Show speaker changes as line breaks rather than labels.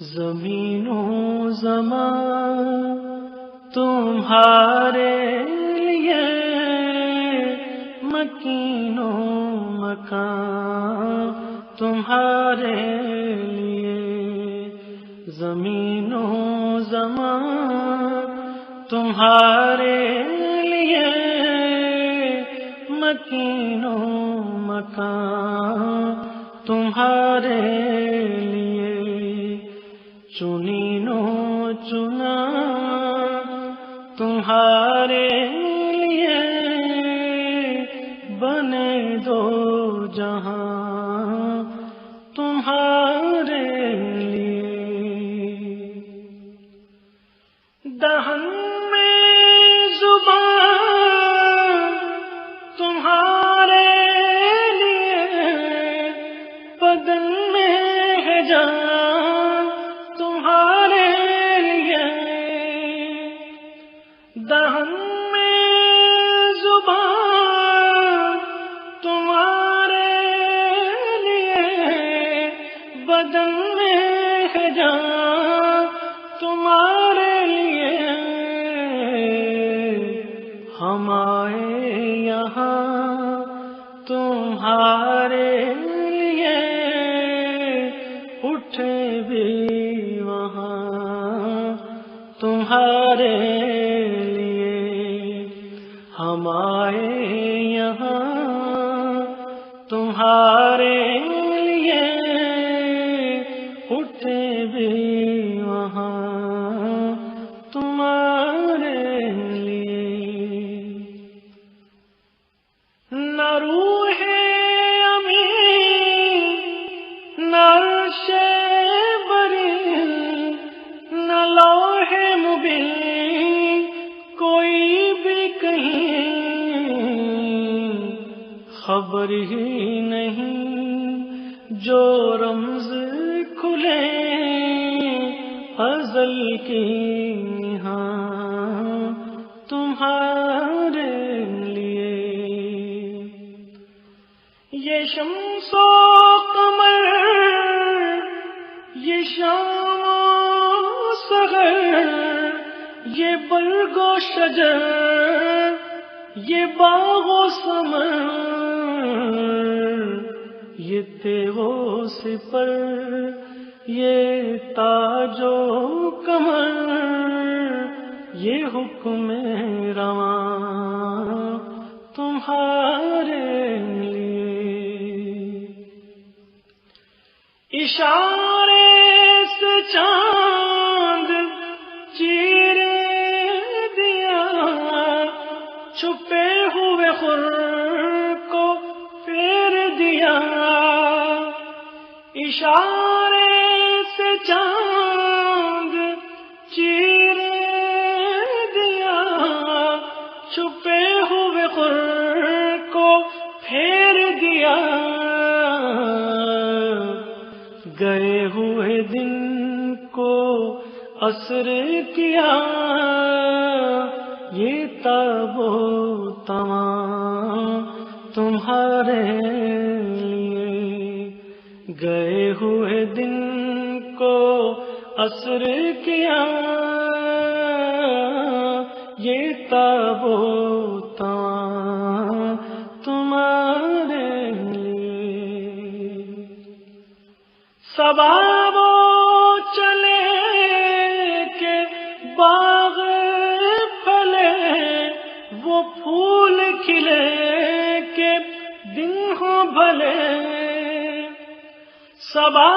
زمین و زمان تمہارے لیے، مکین و مکان تمہارے لیے، زمین و زمان تمہارے لیے، مکین و مکان تمہارے لیے، چنین و چنا تمہارے لیے، بنے دو جہاں تمہارے لیے، دہن میں زبان تمہارے لیے، بدن میں ہے جان تمہارے لیے، دہن میں زبان تمہارے لیے، بدن میں ہے جان تمہارے لیے، ہم آئے یہاں تمہارے لیے، اٹھے بھی وہاں تمہارے لیے، ہم آئے یہاں تمہارے لیے، اٹھے بھی وہاں تمہارے لیے، نہ روح امین نہ عرش بری نہ لوح مبین، کوئی بھی کہیں خبر ہی نہیں، جو رمز کھلے ازل کی ہاں تمہارے لیے، یہ شمس و قمر یہ شام و سحر، یہ برگ و شجر یہ باغ و ثمر، یہ تیغ و سپر یہ تاج و کمر، یہ حکم رواں تمہارے لیے، اشارے سے چاند چیر دیا، چھپے ہوئے خور کو پھیر دیا، اشارے سے چاند چیر دیا، چھپے ہوئے خور کو پھیر دیا، گئے ہوئے دن کو عصر کیا، یہ تاب و تمام تمہارے لیے، گئے ہوئے دن کو عصر کیا، یہ تاب و تمام تمہارے لیے، صبا وہ چلے کہ باغ پھلے، وہ پھول کھلے کہ دن ہو بھلے، صبا